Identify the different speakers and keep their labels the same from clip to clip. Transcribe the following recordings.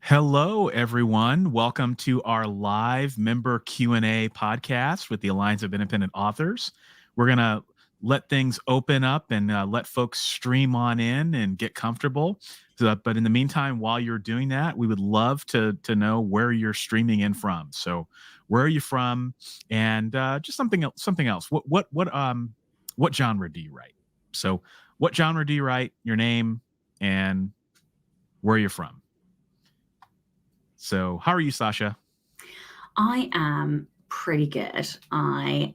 Speaker 1: Hello, everyone. Welcome to our live member Q&A podcast with the Alliance of Independent Authors. We're going to let things open up and let folks stream on in and get comfortable. But in the meantime, while you're doing that, we would love to know where you're streaming in from. So where are you from? And just something else. What genre do you write? So what genre do you write? Your name and where you're from. So how are you, Sacha?
Speaker 2: I am pretty good. I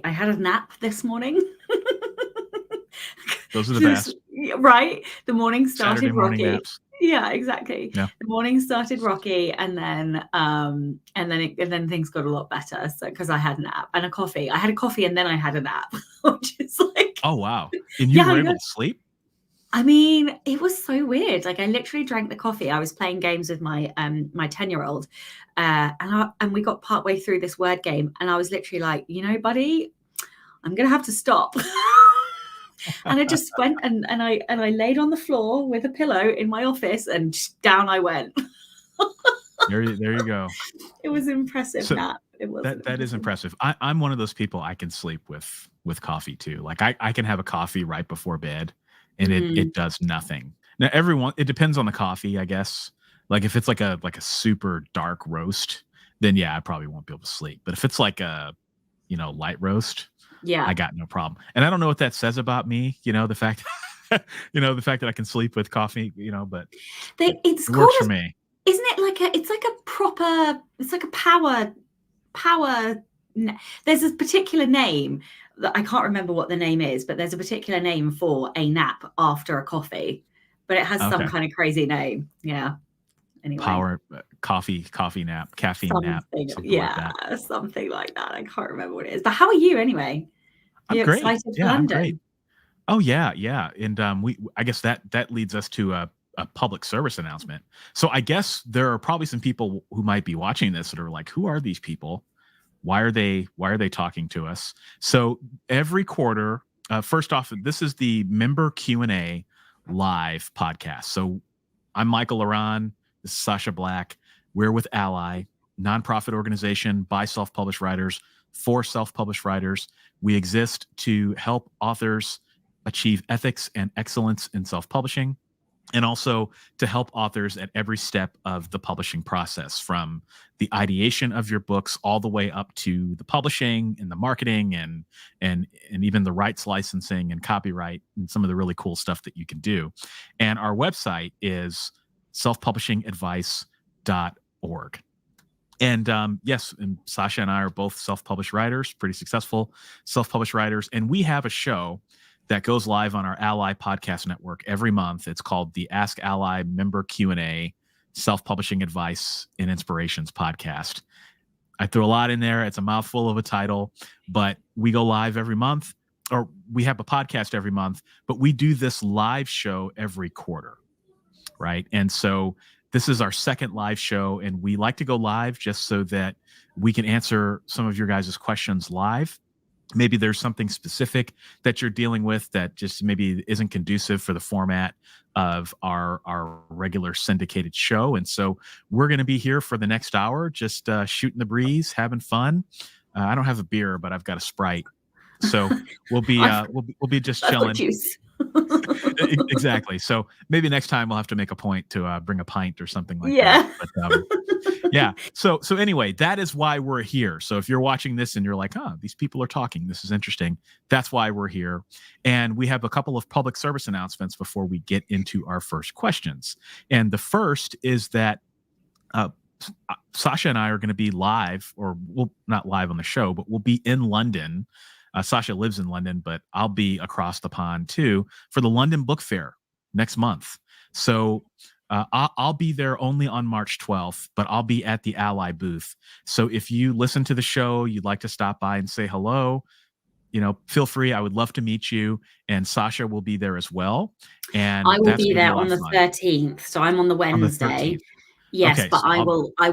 Speaker 2: had a nap this morning.
Speaker 1: Those are the best.
Speaker 2: Right? The morning started
Speaker 1: Saturday morning
Speaker 2: rocky.
Speaker 1: naps.
Speaker 2: Yeah, exactly.
Speaker 1: Yeah.
Speaker 2: The morning started rocky, and then things got a lot better. So because I had a nap and a coffee. I had a coffee and then I had a nap, which is like,
Speaker 1: oh wow. And you were able to sleep?
Speaker 2: I mean, it was so weird. Like I literally drank the coffee. I was playing games with my 10-year-old, and we got partway through this word game, and I was literally like, buddy, I'm gonna have to stop. And I just went and I laid on the floor with a pillow in my office, and down I went.
Speaker 1: there you go.
Speaker 2: It was impressive nap. It was
Speaker 1: that is impressive. I'm one of those people I can sleep with coffee too. Like I can have a coffee right before bed. And it does nothing. Now it depends on the coffee, I guess. Like if it's like a super dark roast, then yeah, I probably won't be able to sleep. But if it's like a, light roast,
Speaker 2: yeah,
Speaker 1: I got no problem. And I don't know what that says about me, the fact the fact that I can sleep with coffee, but it works for me.
Speaker 2: Isn't it it's like a power there's a particular name that I can't remember what the name is, but there's a particular name for a nap after a coffee, but it has some kind of crazy name. Yeah. Anyway.
Speaker 1: Power coffee nap, caffeine nap.
Speaker 2: Something like that. I can't remember what it is. But how are you anyway?
Speaker 1: I'm great. Excited for London? I'm great. Oh yeah. And I guess that leads us to a public service announcement. So I guess there are probably some people who might be watching this that are like, who are these people? Why are they talking to us? So every quarter, first off, this is the member Q&A live podcast. So I'm Michael Ronn. This is Sacha Black. We're with ALLi, nonprofit organization by self-published writers for self-published writers. We exist to help authors achieve ethics and excellence in self-publishing, and also to help authors at every step of the publishing process, from the ideation of your books all the way up to the publishing and the marketing and even the rights licensing and copyright and some of the really cool stuff that you can do. And our website is selfpublishingadvice.org. And yes, and Sacha and I are both self-published writers, pretty successful self-published writers. And we have a show that goes live on our ALLi podcast network every month. It's called the Ask ALLi Member Q&A Self-Publishing Advice and Inspirations podcast. I threw a lot in there. It's a mouthful of a title, but we go live every month, or we have a podcast every month, but we do this live show every quarter, right? And so this is our second live show, and we like to go live just so that we can answer some of your guys' questions live. Maybe there's something specific that you're dealing with that just maybe isn't conducive for the format of our regular syndicated show. And so we're going to be here for the next hour, just shooting the breeze, having fun. I don't have a beer, but I've got a Sprite. So we'll be just chilling. Exactly. So maybe next time we'll have to make a point to bring a pint or something like that. But, yeah. So anyway, that is why we're here. So if you're watching this and you're like, these people are talking, this is interesting. That's why we're here. And we have a couple of public service announcements before we get into our first questions. And the first is that Sacha and I are going to be live, or we'll not live on the show, but we'll be in London. Sacha lives in London, but I'll be across the pond too for the London Book Fair next month. So I'll be there only on March 12th, but I'll be at the ALLi booth. So if you listen to the show, you'd like to stop by and say hello, feel free. I would love to meet you. And Sacha will be there as well. And
Speaker 2: I will be there on the 13th. So I'm on the Wednesday. Yes, okay, but so I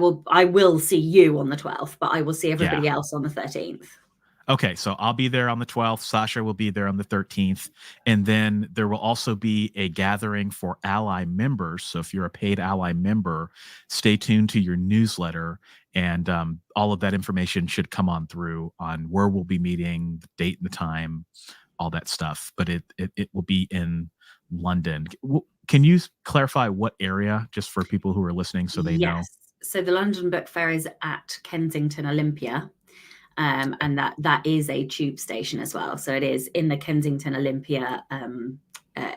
Speaker 2: will see you on the 12th, but I will see everybody else on the 13th.
Speaker 1: Okay, so I'll be there on the 12th. Sacha will be there on the 13th. And then there will also be a gathering for ALLi members. So if you're a paid ALLi member, stay tuned to your newsletter. And all of that information should come on through on where we'll be meeting, the date and the time, all that stuff. But it will be in London. Can you clarify what area, just for people who are listening so they know?
Speaker 2: Yes. So the London Book Fair is at Kensington Olympia. And that is a tube station as well. So it is in the Kensington Olympia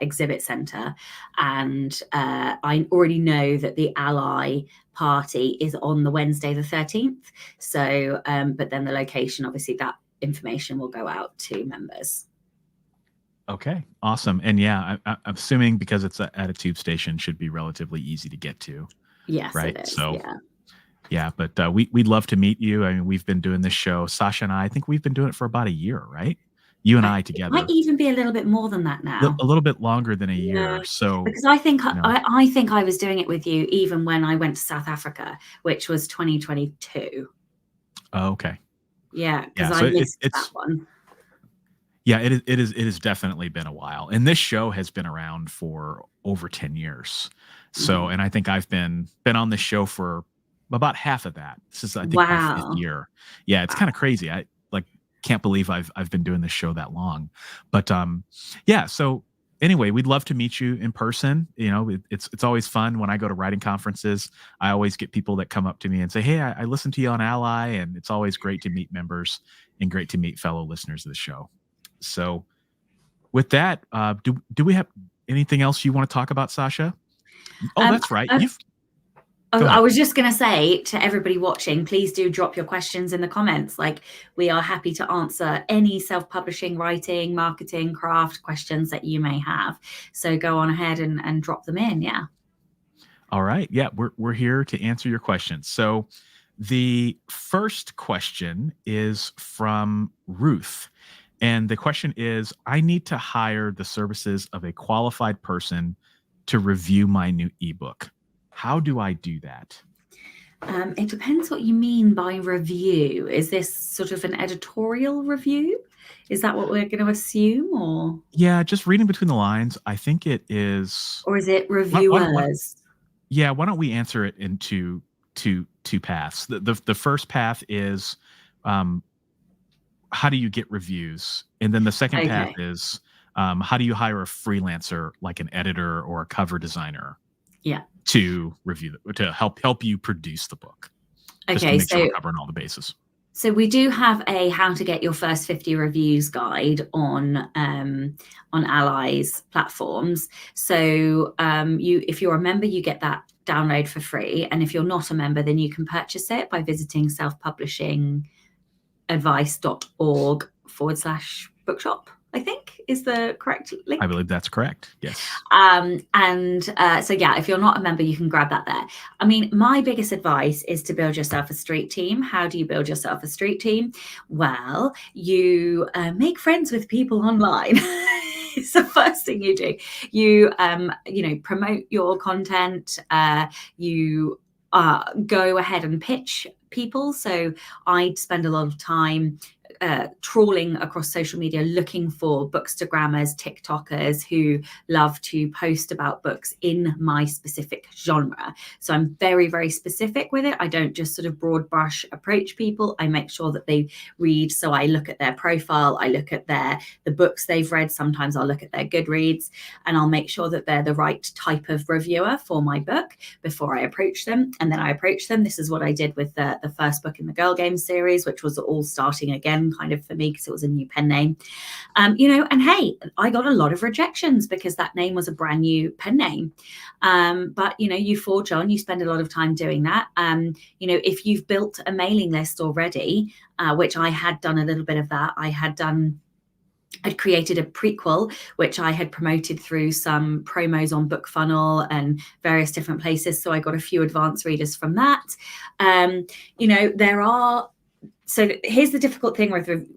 Speaker 2: exhibit centre. And I already know that the ALLi party is on the Wednesday the 13th. So, but then the location, obviously that information will go out to members.
Speaker 1: Okay, awesome. And yeah, I'm assuming because it's at a tube station, should be relatively easy to get to.
Speaker 2: Yes,
Speaker 1: right.
Speaker 2: It is,
Speaker 1: so yeah, but we'd love to meet you. I mean, we've been doing this show, Sacha and I think we've been doing it for about a year, right? You and I together.
Speaker 2: It might even be a little bit more than that now.
Speaker 1: A little bit longer than a year. So
Speaker 2: because I think I think I was doing it with you even when I went to South Africa, which was 2022.
Speaker 1: Oh, okay.
Speaker 2: Yeah, because I missed that one.
Speaker 1: Yeah, it has definitely been a while. And this show has been around for over 10 years. So, and I think I've been on this show for about half of that. This is, I think, my 5th year. Yeah, it's kind of crazy. I can't believe I've been doing this show that long. But yeah, so anyway, we'd love to meet you in person. You know, it's always fun when I go to writing conferences. I always get people that come up to me and say, "Hey, I listened to you on ALLi," and it's always great to meet members and great to meet fellow listeners of the show. So with that, do we have anything else you want to talk about, Sacha? Oh, that's right.
Speaker 2: I was just going to say to everybody watching, please do drop your questions in the comments. Like, we are happy to answer any self-publishing, writing, marketing, craft questions that you may have. So go on ahead and drop them in. Yeah.
Speaker 1: All right. Yeah, we're here to answer your questions. So the first question is from Ruth. And the question is, I need to hire the services of a qualified person to review my new ebook. How do I do that?
Speaker 2: It depends what you mean by review. Is this sort of an editorial review? Is that what we're going to assume? Or
Speaker 1: yeah, just reading between the lines, I think it is.
Speaker 2: Or is it reviewers?
Speaker 1: Yeah, why don't we answer it into two paths? The first path is how do you get reviews? And then the second path is how do you hire a freelancer like an editor or a cover designer?
Speaker 2: Yeah.
Speaker 1: To review to help you produce the book. Just to make sure we're covering all the bases.
Speaker 2: So we do have a how to get your first 50 reviews guide on ALLi's platforms. So if you're a member, you get that download for free. And if you're not a member, then you can purchase it by visiting selfpublishingadvice.org/bookshop. I think is the correct link.
Speaker 1: I believe that's correct. Yes.
Speaker 2: So yeah, if you're not a member, you can grab that there. I mean, my biggest advice is to build yourself a street team. How do you build yourself a street team? Well, you make friends with people online. It's the first thing you do. You promote your content. You go ahead and pitch people. So I'd spend a lot of time trawling across social media looking for bookstagrammers, TikTokers who love to post about books in my specific genre. So I'm very, very specific with it. I don't just sort of broad brush approach people. I make sure that they read. So I look at their profile, I look at the books they've read. Sometimes I'll look at their Goodreads, and I'll make sure that they're the right type of reviewer for my book before I approach them. And then I approach them. This is what I did with the first book in the Girl Games series, which was all starting again kind of for me because it was a new pen name, and hey, I got a lot of rejections because that name was a brand new pen name, but you forge on, you spend a lot of time doing that. If you've built a mailing list already, which I had done a little bit of that, I'd created a prequel, which I had promoted through some promos on BookFunnel and various different places. So I got a few advanced readers from that. So here's the difficult thing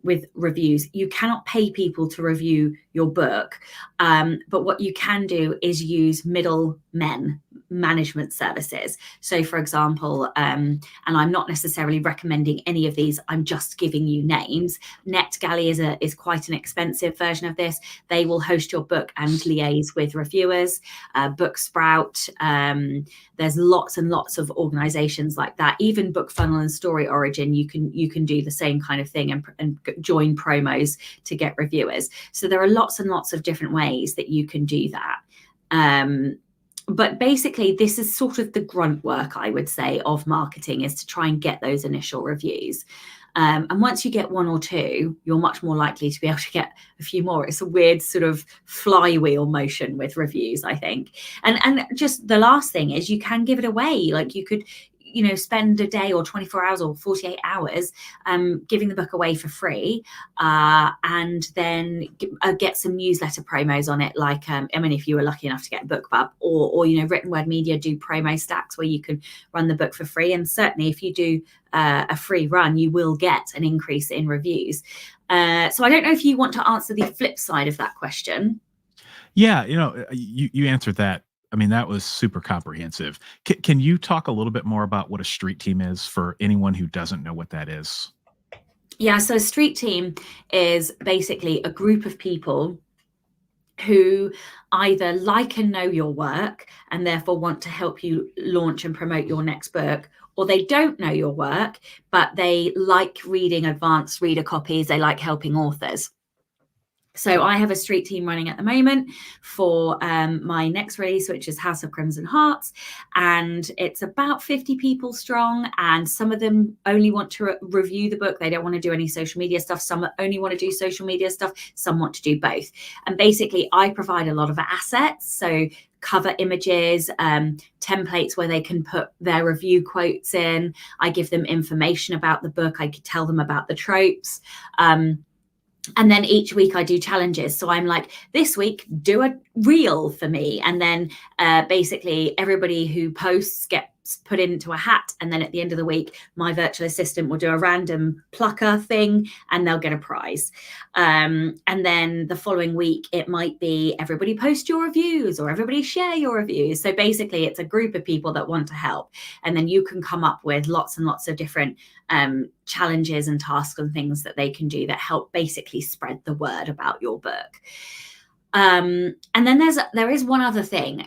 Speaker 2: with reviews. You cannot pay people to review your book. But what you can do is use middlemen management services. So for example, and I'm not necessarily recommending any of these, I'm just giving you names. NetGalley is quite an expensive version of this. They will host your book and liaise with reviewers. Booksprout, there's lots and lots of organizations like that. Even BookFunnel and Story Origin, you can do the same kind of thing and join promos to get reviewers. So there are lots and lots of different ways that you can do that. But basically, this is sort of the grunt work, I would say, of marketing, is to try and get those initial reviews. And once you get one or two, you're much more likely to be able to get a few more. It's a weird sort of flywheel motion with reviews, I think. And just the last thing is you can give it away. Like you could, spend a day or 24 hours or 48 hours giving the book away for free, and then get some newsletter promos on it. Like, if you were lucky enough to get a BookBub, or Written Word Media do promo stacks where you can run the book for free. And certainly if you do a free run, you will get an increase in reviews. So I don't know if you want to answer the flip side of that question.
Speaker 1: Yeah, you answered that. I mean, that was super comprehensive. Can you talk a little bit more about what a street team is for anyone who doesn't know what that is?
Speaker 2: Yeah, so a street team is basically a group of people who either like and know your work and therefore want to help you launch and promote your next book, or they don't know your work, but they like reading advanced reader copies. They like helping authors. So I have a street team running at the moment for my next release, which is House of Crimson Hearts. And it's about 50 people strong. And some of them only want to review the book. They don't want to do any social media stuff. Some only want to do social media stuff. Some want to do both. And basically, I provide a lot of assets. So cover images, templates where they can put their review quotes in. I give them information about the book. I could tell them about the tropes. And then each week I do challenges. So I'm like, this week, do a reel for me. And then basically everybody who posts gets put into a hat. And then at the end of the week, my virtual assistant will do a random plucker thing and they'll get a prize. And then the following week, it might be everybody post your reviews or everybody share your reviews. So basically it's a group of people that want to help. And then you can come up with lots and lots of different challenges and tasks and things that they can do that help basically spread the word about your book. And then there is one other thing,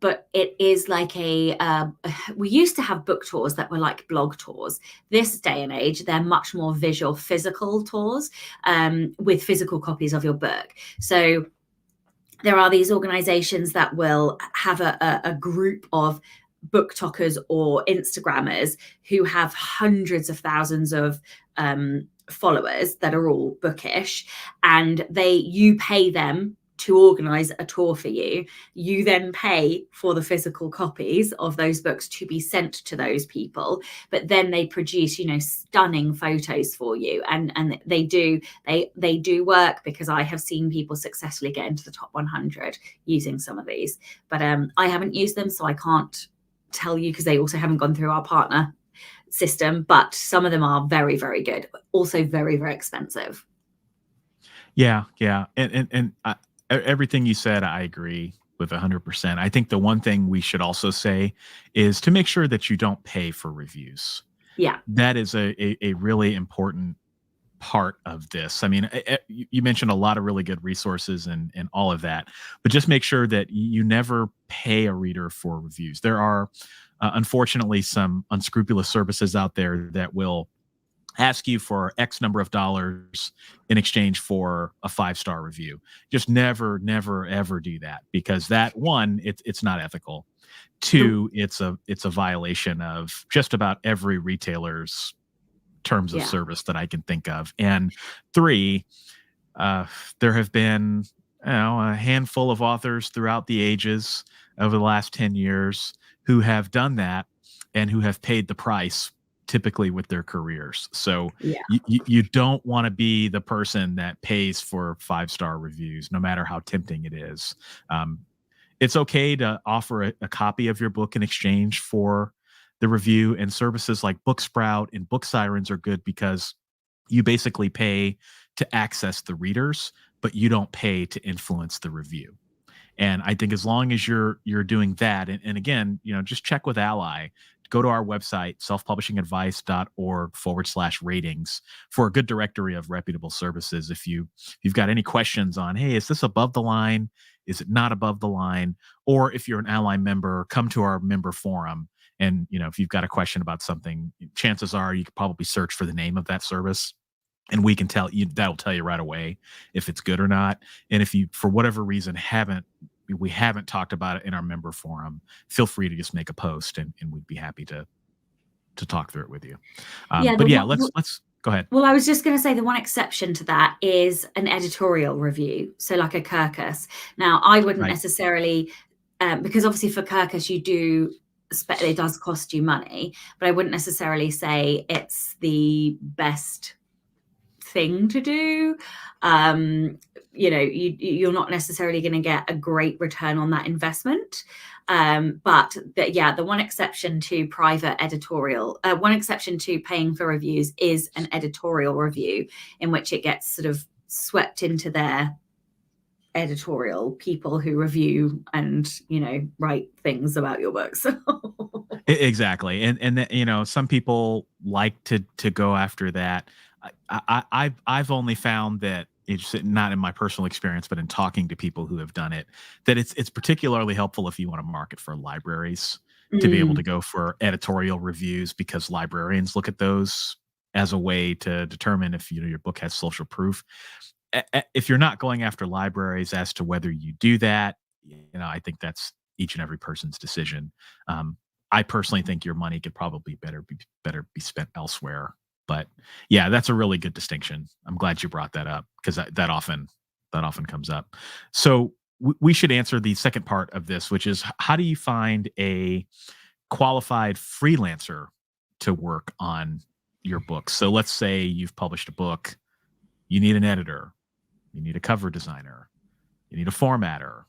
Speaker 2: but it is like we used to have book tours that were like blog tours. This day and age, they're much more visual, physical tours with physical copies of your book. So there are these organizations that will have a group of BookTokers or Instagrammers who have hundreds of thousands of followers that are all bookish, and you pay them to organize a tour for you. You then pay for the physical copies of those books to be sent to those people, but then they produce, stunning photos for you. And they do work, because I have seen people successfully get into the top 100 using some of these, but I haven't used them, so I can't tell you, because they also haven't gone through our partner system, but some of them are very, very good. Also very, very expensive.
Speaker 1: Yeah. And everything you said, I agree with 100%. I think the one thing we should also say is to make sure that you don't pay for reviews.
Speaker 2: Yeah.
Speaker 1: That is a really important part of this. I mean, you mentioned a lot of really good resources and all of that, but just make sure that you never pay a reader for reviews. There are, unfortunately, some unscrupulous services out there that will ask you for X number of dollars in exchange for a 5-star review. Just never, ever do that, because that, one, it's not ethical. Two, it's a violation of just about every retailer's terms of service that I can think of. And three, there have been a handful of authors throughout the ages over the last 10 years who have done that and who have paid the price, typically with their careers. So you don't want to be the person that pays for 5-star reviews, no matter how tempting it is. It's okay to offer a copy of your book in exchange for the review, and services like Booksprout and Book Sirens are good because you basically pay to access the readers, but you don't pay to influence the review. And I think as long as you're doing that, and again, just check with ALLi. Go to our website, selfpublishingadvice.org/ratings, for a good directory of reputable services. If you've got any questions on, hey, is this above the line? Is it not above the line? Or if you're an ALLi member, come to our member forum. And if you've got a question about something, chances are you could probably search for the name of that service, and we can tell you, that'll tell you right away if it's good or not. And if you, for whatever reason, we haven't talked about it in our member forum, feel free to just make a post, and we'd be happy to talk through it with you. Let's go ahead.
Speaker 2: Well, I was just going to say the one exception to that is an editorial review. So like a Kirkus. Now, I wouldn't necessarily, because obviously for Kirkus, it does cost you money, but I wouldn't necessarily say it's the best thing to do. You're not necessarily going to get a great return on that investment. But the one exception to private editorial, one exception to paying for reviews is an editorial review, in which it gets sort of swept into their editorial people who review and write things about your books.
Speaker 1: Exactly. And some people like to go after that. I've only found that, it's not in my personal experience, but in talking to people who have done it, that it's particularly helpful if you want to market for libraries to be able to go for editorial reviews, because librarians look at those as a way to determine if your book has social proof. If you're not going after libraries as to whether you do that, I think that's each and every person's decision. I personally think your money could probably better be spent elsewhere. But yeah, that's a really good distinction. I'm glad you brought that up, because that often comes up. So we should answer the second part of this, which is, how do you find a qualified freelancer to work on your book? So let's say you've published a book, you need an editor, you need a cover designer, you need a formatter.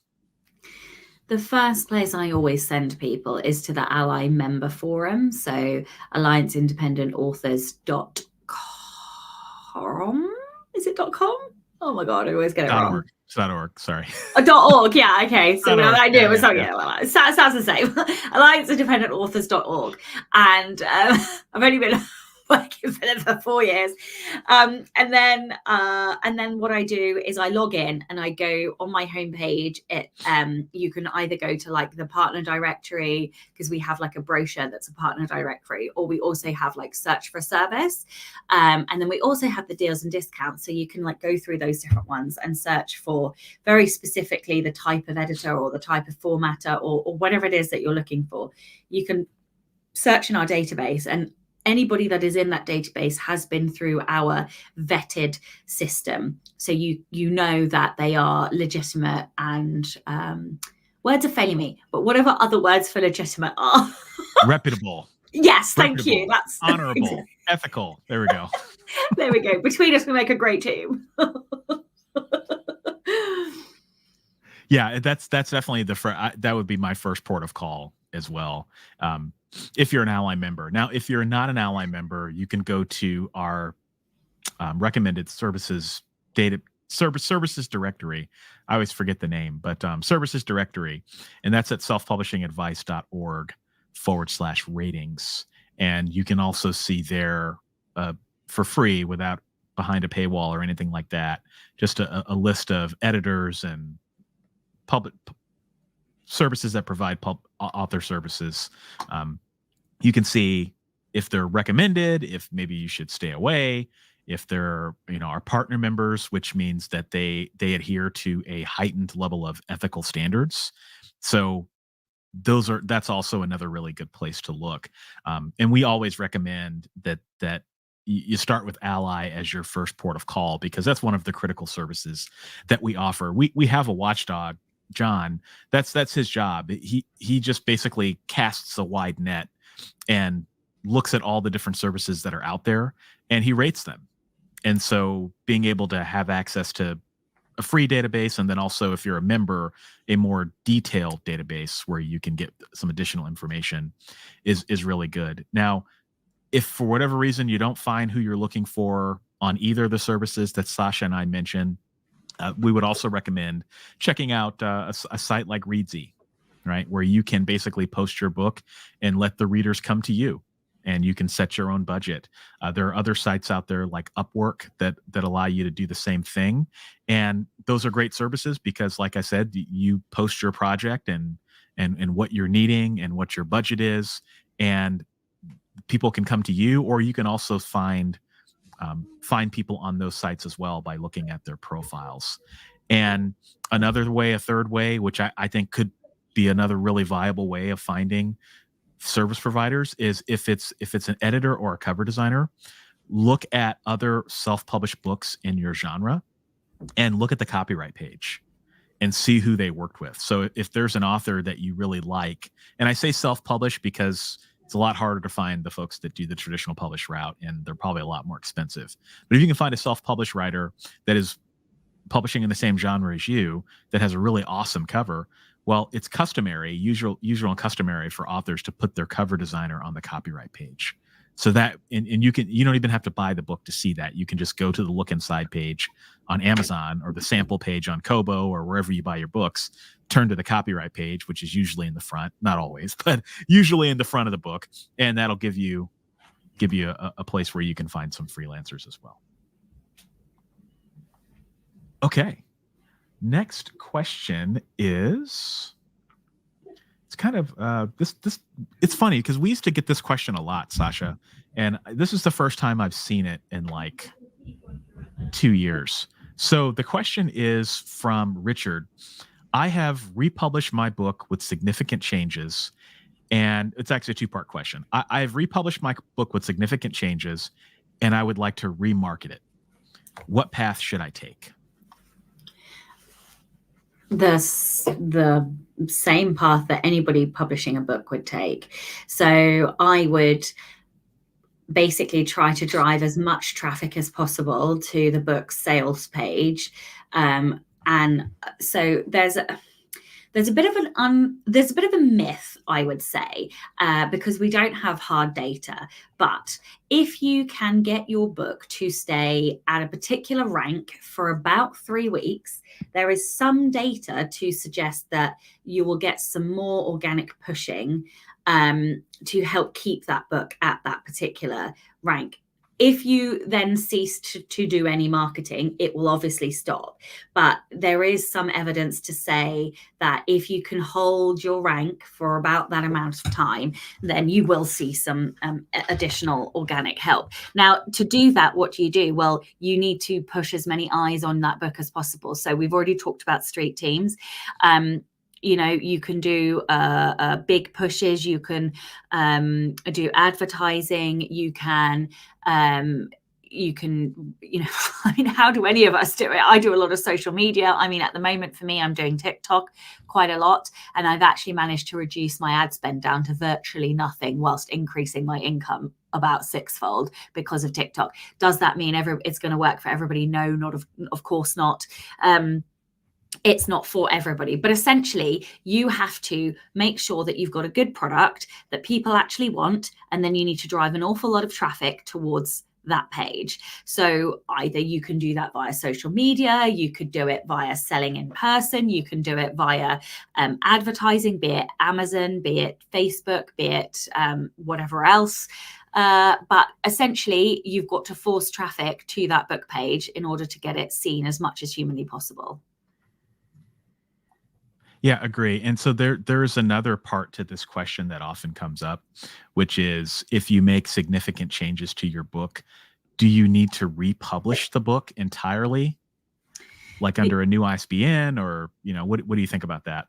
Speaker 2: The first place I always send people is to the ALLi member forum. So allianceindependentalauthors.com. Is it .com? Oh my God, I always get it wrong.
Speaker 1: It's .org, sorry.
Speaker 2: .org, yeah, okay. So I knew it was something.
Speaker 1: Yeah.
Speaker 2: Sounds the same. allianceindependentalauthors.org. And I've only been working for them for 4 years. And then what I do is I log in and I go on my homepage. You can either go to like the partner directory, because we have like a brochure that's a partner directory, or we also have like search for service. And then we also have the deals and discounts. So you can like go through those different ones and search for very specifically the type of editor or the type of formatter or whatever it is that you're looking for. You can search in our database, and anybody that is in that database has been through our vetted system. So you know that they are legitimate, and words are failing me, but whatever other words for legitimate are.
Speaker 1: Reputable.
Speaker 2: Yes, thank you. That's
Speaker 1: honorable, ethical. There we go.
Speaker 2: There we go. Between us, we make a great team.
Speaker 1: Yeah, that's definitely that would be my first port of call as well. If you're an ALLi member. Now, if you're not an ALLi member, you can go to our recommended services services directory. I always forget the name, but services directory, and that's at selfpublishingadvice.org/ratings. And you can also see there for free, without behind a paywall or anything like that, just a list of editors and public services that provide author services. You can see if they're recommended, if maybe you should stay away, if they're our partner members, which means that they adhere to a heightened level of ethical standards. So that's also another really good place to look. And we always recommend that you start with ALLi as your first port of call, because that's one of the critical services that we offer. We have a watchdog, John. That's his job. He just basically casts a wide net and looks at all the different services that are out there, and he rates them. And so being able to have access to a free database, and then also, if you're a member, a more detailed database where you can get some additional information is really good. Now, if for whatever reason you don't find who you're looking for on either of the services that Sacha and I mentioned, We would also recommend checking out a site like Readsy, right, where you can basically post your book and let the readers come to you, and you can set your own budget. There are other sites out there like Upwork that allow you to do the same thing, and those are great services because, like I said, you post your project and what you're needing and what your budget is, and people can come to you, or you can also find people on those sites as well by looking at their profiles. And another way, a third way, which I think could be another really viable way of finding service providers, is if it's an editor or a cover designer, look at other self-published books in your genre and look at the copyright page and see who they worked with. So if there's an author that you really like, and I say self-published because it's a lot harder to find the folks that do the traditional published route, and they're probably a lot more expensive. But if you can find a self-published writer that is publishing in the same genre as you, that has a really awesome cover, well, it's customary, usual and customary for authors to put their cover designer on the copyright page. So that, and you don't even have to buy the book to see that. You can just go to the look inside page on Amazon or the sample page on Kobo or wherever you buy your books, turn to the copyright page, which is usually in the front, not always, but usually in the front of the book. And that'll give you a place where you can find some freelancers as well. Okay. Next question is, it's kind of it's funny because we used to get this question a lot, Sacha, and this is the first time I've seen it in like 2 years. So the question is from Richard. I have republished my book with significant changes, and it's actually a two-part question. I've republished my book with significant changes, and I would like to remarket it. What path should I take?
Speaker 2: The same path that anybody publishing a book would take. So I would basically try to drive as much traffic as possible to the book's sales page. And so there's a bit of a myth, I would say, because we don't have hard data. But if you can get your book to stay at a particular rank for about 3 weeks, there is some data to suggest that you will get some more organic pushing to help keep that book at that particular rank. If you then cease to do any marketing, it will obviously stop. But there is some evidence to say that if you can hold your rank for about that amount of time, then you will see some additional organic help. Now, to do that, what do you do? Well, you need to push as many eyes on that book as possible. So we've already talked about street teams. You can do big pushes, you can do advertising, you can, I mean, how do any of us do it? I do a lot of social media. I mean, at the moment for me, I'm doing TikTok quite a lot, and I've actually managed to reduce my ad spend down to virtually nothing whilst increasing my income about 6-fold because of TikTok. Does that mean it's going to work for everybody? No, of course not. It's not for everybody, but essentially you have to make sure that you've got a good product that people actually want, and then you need to drive an awful lot of traffic towards that page. So either you can do that via social media, you could do it via selling in person, you can do it via advertising, be it Amazon, be it Facebook, be it whatever else. But essentially you've got to force traffic to that book page in order to get it seen as much as humanly possible.
Speaker 1: Yeah, agree. And so there's another part to this question that often comes up, which is if you make significant changes to your book, do you need to republish the book entirely, like under a new ISBN, or what do you think about that?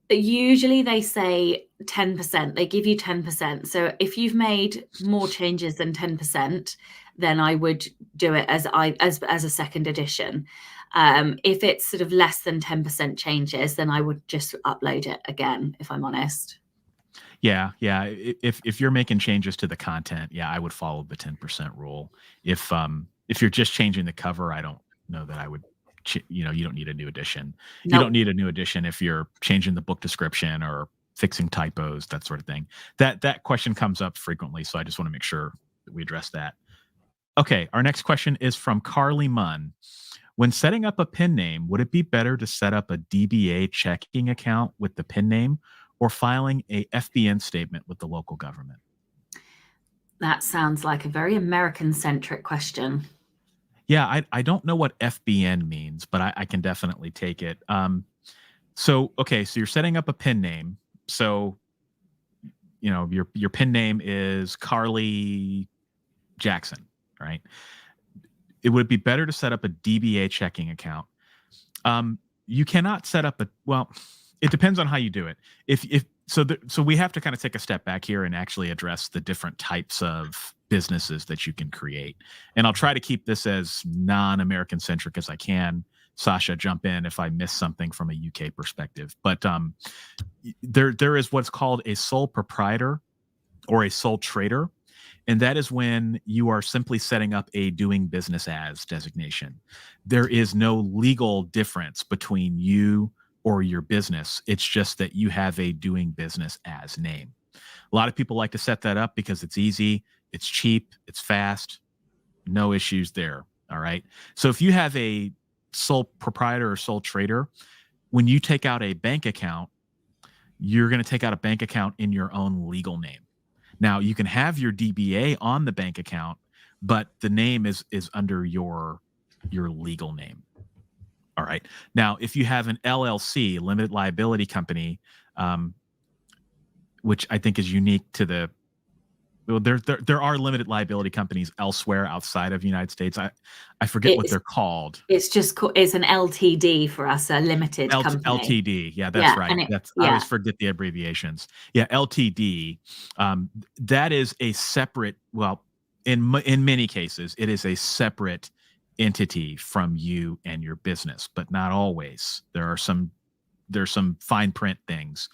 Speaker 2: Usually they say 10%. They give you 10%. So if you've made more changes than 10%, then I would do it as a second edition. If it's sort of less than 10% changes, then I would just upload it again, if I'm honest.
Speaker 1: Yeah. If you're making changes to the content, yeah, I would follow the 10% rule. If you're just changing the cover, I don't know that I would. You don't need a new edition. Nope. You don't need a new edition if you're changing the book description or fixing typos, that sort of thing. That question comes up frequently, so I just want to make sure that we address that. Okay, our next question is from Carly Munn. When setting up a PIN name, would it be better to set up a DBA checking account with the PIN name or filing a FBN statement with the local government?
Speaker 2: That sounds like a very American-centric question.
Speaker 1: Yeah, I don't know what FBN means, but I can definitely take it. So you're setting up a PIN name. So your PIN name is Carly Jackson, right? It would be better to set up a DBA checking account. You cannot set up it depends on how you do it. So we have to kind of take a step back here and actually address the different types of businesses that you can create. And I'll try to keep this as non-American centric as I can. Sacha, jump in if I miss something from a UK perspective. But there is what's called a sole proprietor or a sole trader. And that is when you are simply setting up a doing business as designation. There is no legal difference between you or your business. It's just that you have a doing business as name. A lot of people like to set that up because it's easy, it's cheap, it's fast, no issues there. All right. So if you have a sole proprietor or sole trader, when you take out a bank account, you're going to take out a bank account in your own legal name. Now you can have your DBA on the bank account, but the name is under your legal name. All right. Now, if you have an LLC, limited liability company, which I think is unique to there are limited liability companies elsewhere outside of the United States. I forget what they're called.
Speaker 2: It's an LTD for us, a limited company.
Speaker 1: LTD. Yeah, that's right. I always forget the abbreviations. Yeah, LTD. That is a separate, in many cases, it is a separate entity from you and your business, but not always. There's some fine print things.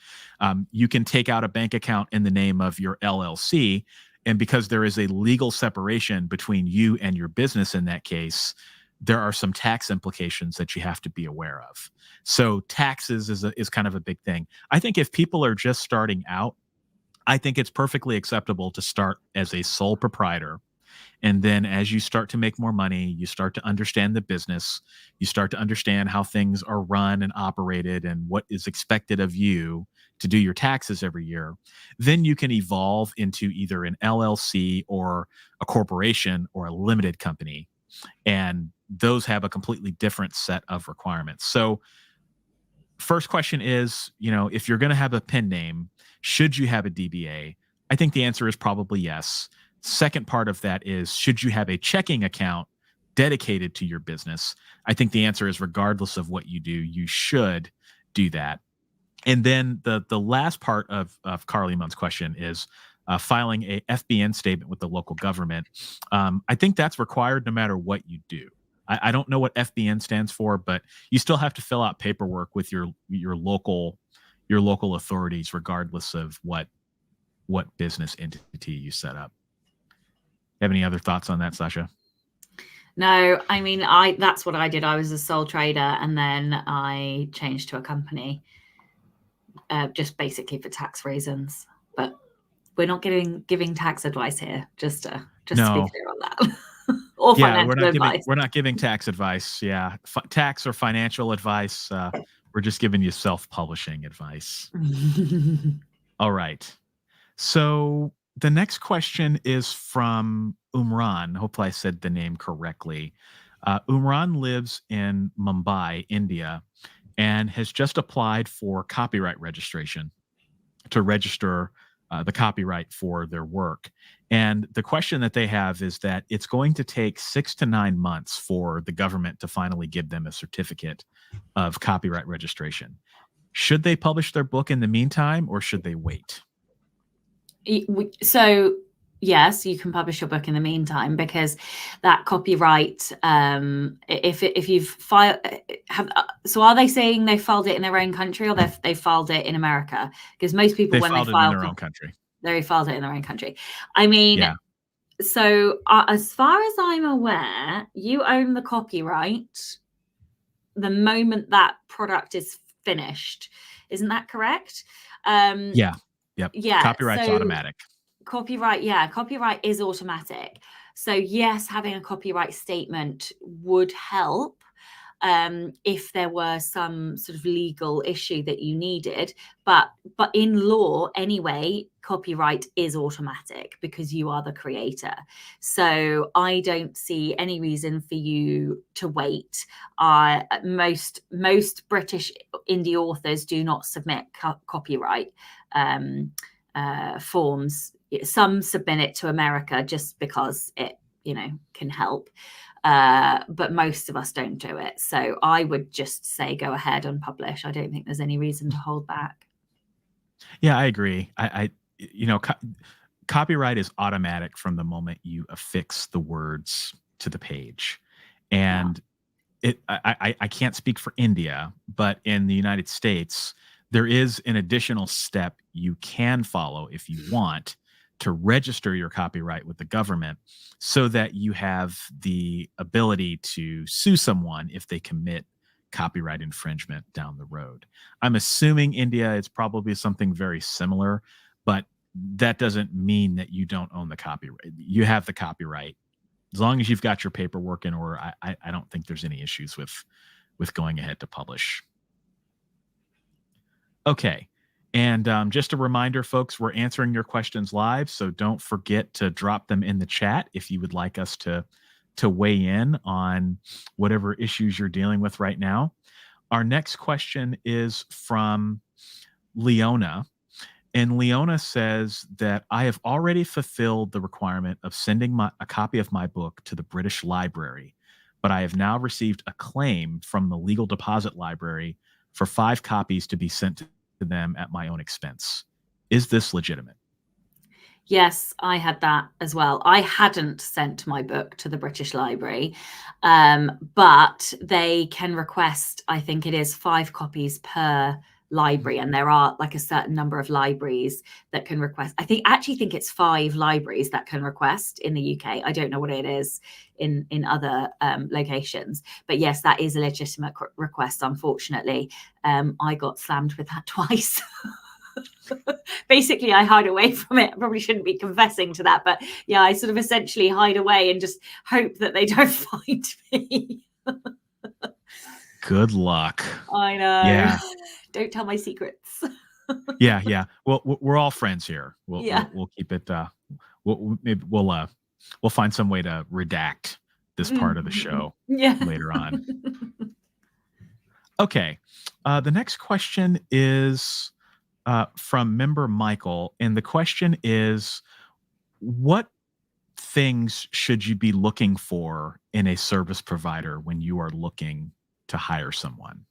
Speaker 1: You can take out a bank account in the name of your LLC, and because there is a legal separation between you and your business in that case, there are some tax implications that you have to be aware of. So taxes is kind of a big thing. I think if people are just starting out, I think it's perfectly acceptable to start as a sole proprietor. And then as you start to make more money, you start to understand the business, you start to understand how things are run and operated and what is expected of you to do your taxes every year. Then you can evolve into either an LLC or a corporation or a limited company. And those have a completely different set of requirements. So first question is, if you're going to have a PIN name, should you have a DBA? I think the answer is probably yes. Second part of that is, should you have a checking account dedicated to your business? I think the answer is, regardless of what you do, you should do that. And then the last part of Carly Munn's question is filing a FBN statement with the local government. I think that's required no matter what you do. I don't know what FBN stands for, but you still have to fill out paperwork with your local authorities, regardless of what business entity you set up. Have any other thoughts on that, Sacha?
Speaker 2: No, I mean, that's what I did. I was a sole trader, and then I changed to a company, just basically for tax reasons. But we're not giving tax advice here. Just to be clear on that. Or financial advice.
Speaker 1: We're not giving tax advice. Yeah, tax or financial advice. We're just giving you self-publishing advice. All right. So the next question is from Umran. Hopefully I said the name correctly. Umran lives in Mumbai, India, and has just applied for copyright registration to register the copyright for their work. And the question that they have is that it's going to take 6 to 9 months for the government to finally give them a certificate of copyright registration. Should they publish their book in the meantime, or should they wait?
Speaker 2: So yes, you can publish your book in the meantime, because that copyright, if you've filed, so are they saying they filed it in their own country, or they filed it in America? Because most people, when they file
Speaker 1: in their own country,
Speaker 2: they filed it in their own country. I mean, yeah. So as far as I'm aware, you own the copyright the moment that product is finished. Isn't that correct?
Speaker 1: Yeah. Yep.
Speaker 2: Yeah.
Speaker 1: Copyright's automatic.
Speaker 2: Copyright is automatic. So yes, having a copyright statement would help. if there were some sort of legal issue that you needed. But in law anyway, copyright is automatic because you are the creator. So I don't see any reason for you to wait. Most British indie authors do not submit copyright forms. Some submit it to America just because it, can help. But most of us don't do it. So I would just say go ahead and publish. I don't think there's any reason to hold back.
Speaker 1: Yeah, I agree. Copyright is automatic from the moment you affix the words to the page. And I can't speak for India, but in the United States, there is an additional step you can follow if you want to register your copyright with the government so that you have the ability to sue someone if they commit copyright infringement down the road. I'm assuming India is probably something very similar, but that doesn't mean that you don't own the copyright. You have the copyright. As long as you've got your paperwork in order, I don't think there's any issues with going ahead to publish. Okay. And just a reminder, folks, we're answering your questions live, so don't forget to drop them in the chat if you would like us to weigh in on whatever issues you're dealing with right now. Our next question is from Leona. And Leona says that I have already fulfilled the requirement of sending a copy of my book to the British Library, but I have now received a claim from the Legal Deposit Library for 5 copies to be sent to them at my own expense. Is this legitimate?
Speaker 2: Yes, I had that as well. I hadn't sent my book to the British Library, but they can request, I think it is 5 copies per library, and there are like a certain number of libraries that can request. I actually think it's 5 libraries that can request in the UK. I don't know what it is in other locations, but yes, that is a legitimate request. Unfortunately, I got slammed with that twice. Basically, I hide away from it. I probably shouldn't be confessing to that, but yeah, I sort of essentially hide away and just hope that they don't find me.
Speaker 1: Good luck.
Speaker 2: I know.
Speaker 1: Yeah.
Speaker 2: Don't tell my secrets.
Speaker 1: Yeah. Well, we're all friends here. We'll keep it. We'll find some way to redact this part of the show later on. Okay. The next question is from member Michael, and the question is, what things should you be looking for in a service provider when you are looking to hire someone?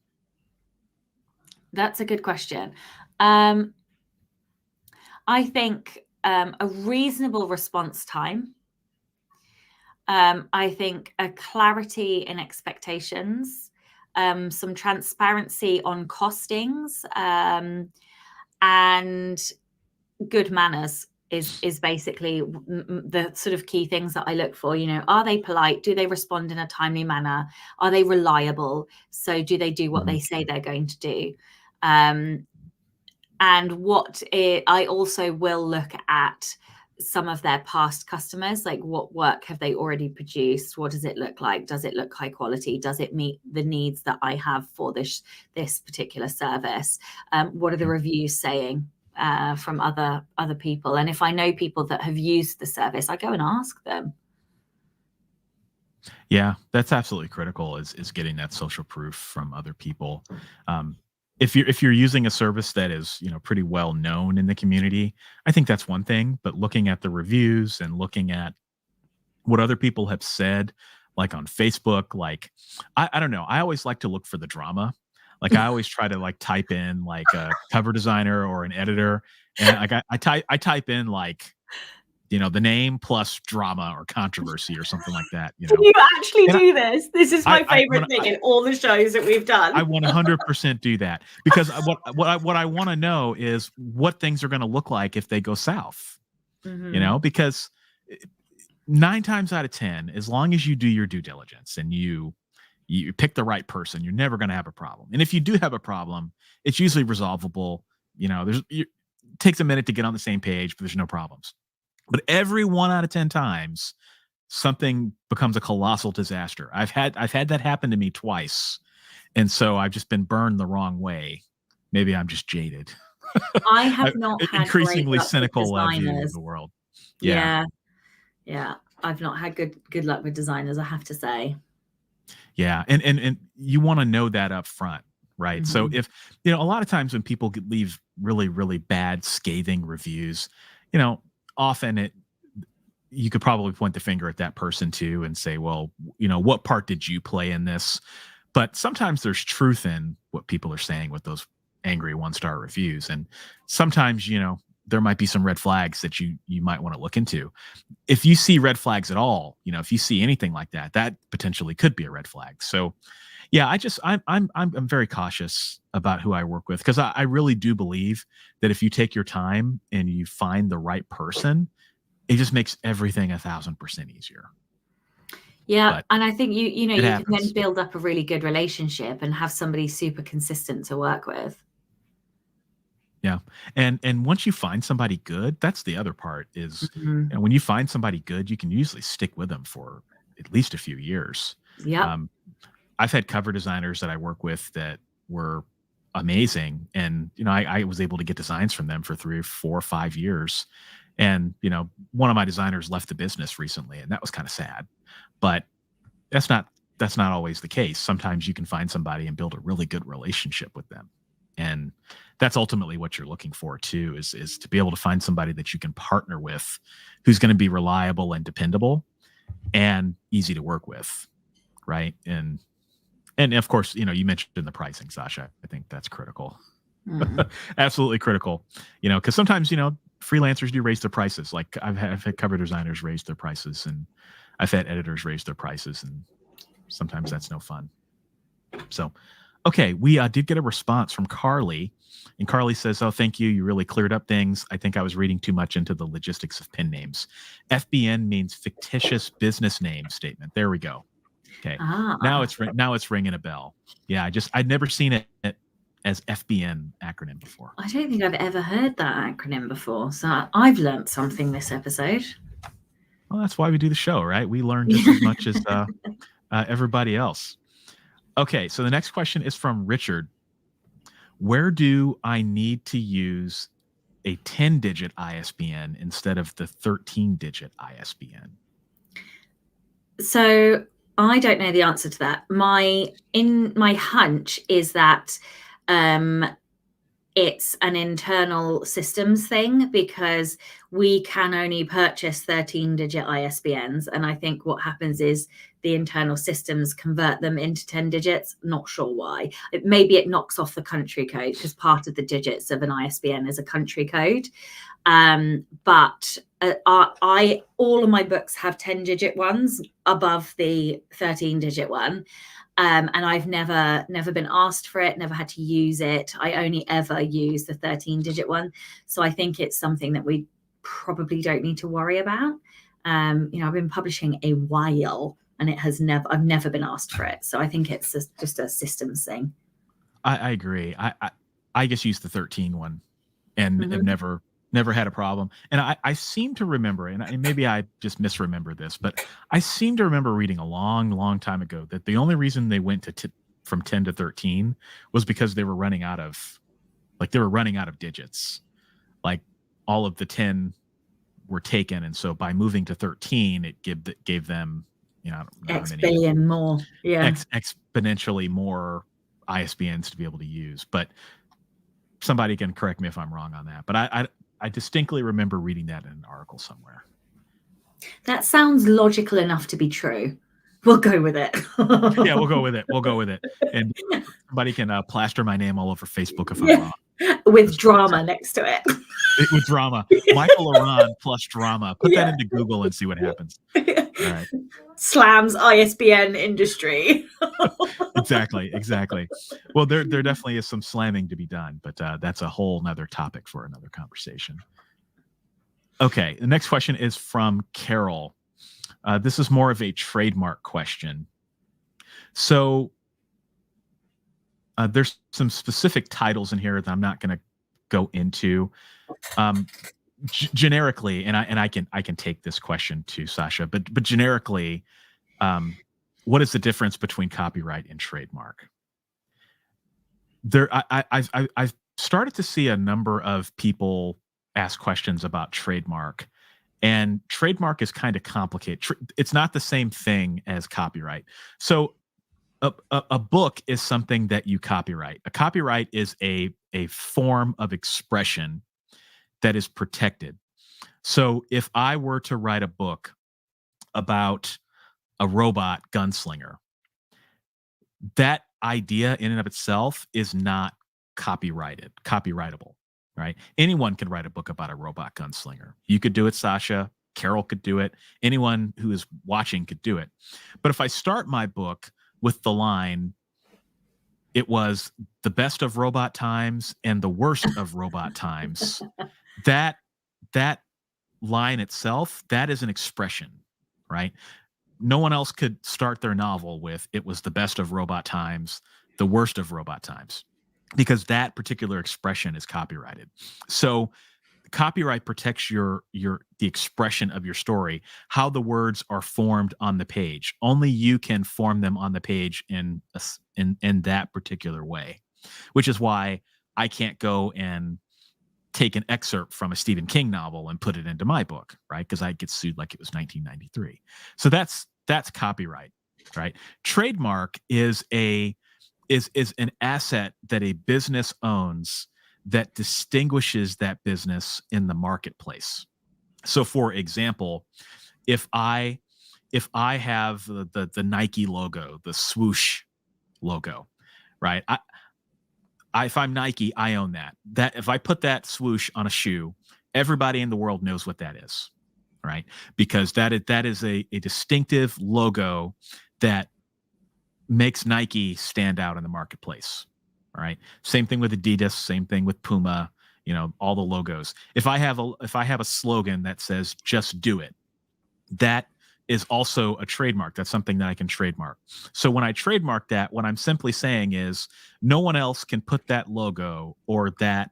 Speaker 2: That's a good question. I think a reasonable response time. I think a clarity in expectations, some transparency on costings, and good manners is basically the sort of key things that I look for. Are they polite? Do they respond in a timely manner? Are they reliable? So do they do what they say they're going to do? And I also will look at some of their past customers, like what work have they already produced? What does it look like? Does it look high quality? Does it meet the needs that I have for this particular service? What are the reviews saying from other people? And if I know people that have used the service, I go and ask them.
Speaker 1: Yeah, that's absolutely critical, is getting that social proof from other people. If you're using a service that is, pretty well known in the community, I think that's one thing. But looking at the reviews and looking at what other people have said, like on Facebook, like I don't know, I always like to look for the drama. Like I always try to like type in like a cover designer or an editor, and like I type in like, the name plus drama or controversy or something like that.
Speaker 2: Can you actually do this? This is my favorite thing in all the shows that we've done.
Speaker 1: I 100% do that, because what I want to know is what things are going to look like if they go south. Because 9 times out of 10, as long as you do your due diligence and you pick the right person, you're never going to have a problem. And if you do have a problem, it's usually resolvable. It takes a minute to get on the same page, but there's no problems. But every 1 out of 10 times, something becomes a colossal disaster. I've had that happen to me twice And so I've just been burned the wrong way. Maybe I'm just jaded.
Speaker 2: I have not had
Speaker 1: increasingly
Speaker 2: great luck
Speaker 1: cynical
Speaker 2: with
Speaker 1: view of
Speaker 2: designers.
Speaker 1: the world.
Speaker 2: Yeah. I've not had good luck with designers, I have to say.
Speaker 1: Yeah, and you want to know that up front, right? So if a lot of times when people leave really, really bad, scathing reviews, often you could probably point the finger at that person too and say, well, what part did you play in this? But sometimes there's truth in what people are saying with those angry 1-star reviews. And sometimes, there might be some red flags that you might want to look into. If you see red flags at all, if you see anything like that, that potentially could be a red flag. So yeah, I'm very cautious about who I work with, because I really do believe that if you take your time and you find the right person, it just makes everything 1,000% easier.
Speaker 2: Yeah,
Speaker 1: But
Speaker 2: and I think you can then
Speaker 1: happens.
Speaker 2: build up a really good relationship and have somebody super consistent to work with.
Speaker 1: Yeah. And once you find somebody good, that's the other part is, when you find somebody good, you can usually stick with them for at least a few years.
Speaker 2: Yeah.
Speaker 1: I've had cover designers that I work with that were amazing. And, I was able to get designs from them for 3 or 4 or 5 years. And, one of my designers left the business recently, and that was kind of sad. But that's not always the case. Sometimes you can find somebody and build a really good relationship with them. And that's ultimately what you're looking for too, is to be able to find somebody that you can partner with who's going to be reliable and dependable and easy to work with. Right. And of course, you mentioned the pricing, Sacha. I think that's critical. Absolutely critical. Because sometimes, freelancers do raise their prices. Like I've had cover designers raise their prices, and I've had editors raise their prices, and sometimes that's no fun. So, okay, we did get a response from Carly, and Carly says, "Oh, thank you. You really cleared up things. I think I was reading too much into the logistics of pen names. FBN means fictitious business name statement." There we go. Okay, now it's ringing a bell. Yeah, I'd never seen it as FBN acronym before.
Speaker 2: I don't think I've ever heard that acronym before, so I've learned something this episode.
Speaker 1: Well, that's why we do the show, right? We learn just as much as everybody else. Okay, so the next question is from Richard. Where do I need to use a 10-digit ISBN instead of the 13-digit ISBN?
Speaker 2: So I don't know the answer to that. My hunch is that it's an internal systems thing, because we can only purchase 13-digit ISBNs. And I think what happens is the internal systems convert them into 10 digits. Not sure why. Maybe it knocks off the country code, because part of the digits of an ISBN is a country code. But all of my books have 10-digit ones above the 13-digit one. And I've never been asked for it, never had to use it. I only ever use the 13-digit one. So I think it's something that we probably don't need to worry about. I've been publishing a while, and I've never been asked for it. So I think it's just a systems thing.
Speaker 1: I agree. I just use the 13 one and have never had a problem. And I seem to remember, and maybe I just misremember this, but I seem to remember reading a long time ago that the only reason they went from 10 to 13 was because they were running out of digits. Like all of the 10 were taken. And so by moving to 13, it gave them,
Speaker 2: billion more. Yeah.
Speaker 1: Exponentially more ISBNs to be able to use. But somebody can correct me if I'm wrong on that. But I distinctly remember reading that in an article somewhere.
Speaker 2: That sounds logical enough to be true. We'll go with it.
Speaker 1: Yeah, we'll go with it. And somebody can plaster my name all over Facebook if I'm wrong.
Speaker 2: With drama next to it.
Speaker 1: With drama. Michael Ronn plus drama. Put that into Google and see what happens. All right.
Speaker 2: Slams ISBN industry.
Speaker 1: Exactly. Well, there definitely is some slamming to be done, but that's a whole nother topic for another conversation. Okay, the next question is from Carol. This is more of a trademark question. So there's some specific titles in here that I'm not going to go into. Generically, and I can take this question to Sacha, but generically, what is the difference between copyright and trademark? I've started to see a number of people ask questions about trademark, and trademark is kind of complicated. It's not the same thing as copyright. So a book is something that you copyright. A copyright is a form of expression that is protected. So if I were to write a book about a robot gunslinger, that idea in and of itself is not copyrightable, right? Anyone can write a book about a robot gunslinger. You could do it, Sacha. Carol could do it. Anyone who is watching could do it. But if I start my book with the line, it was the best of robot times and the worst of robot times, that line itself, that is an expression, right? No one else could start their novel with it was the best of robot times, the worst of robot times, because that particular expression is copyrighted. So copyright protects the expression of your story, how the words are formed on the page. Only you can form them on the page in that particular way, which is why I can't go and take an excerpt from a Stephen King novel and put it into my book, right? Because I'd get sued like it was 1993. So that's copyright, right? Trademark is an asset that a business owns that distinguishes that business in the marketplace. So for example, if I have the Nike logo, the swoosh logo, right? If I'm Nike, I own that. That if I put that swoosh on a shoe, everybody in the world knows what that is, right? Because that is a distinctive logo that makes Nike stand out in the marketplace. All right. Same thing with Adidas, same thing with Puma, all the logos. If I have a slogan that says just do it, that is also a trademark. That's something that I can trademark. So when I trademark that, what I'm simply saying is no one else can put that logo or that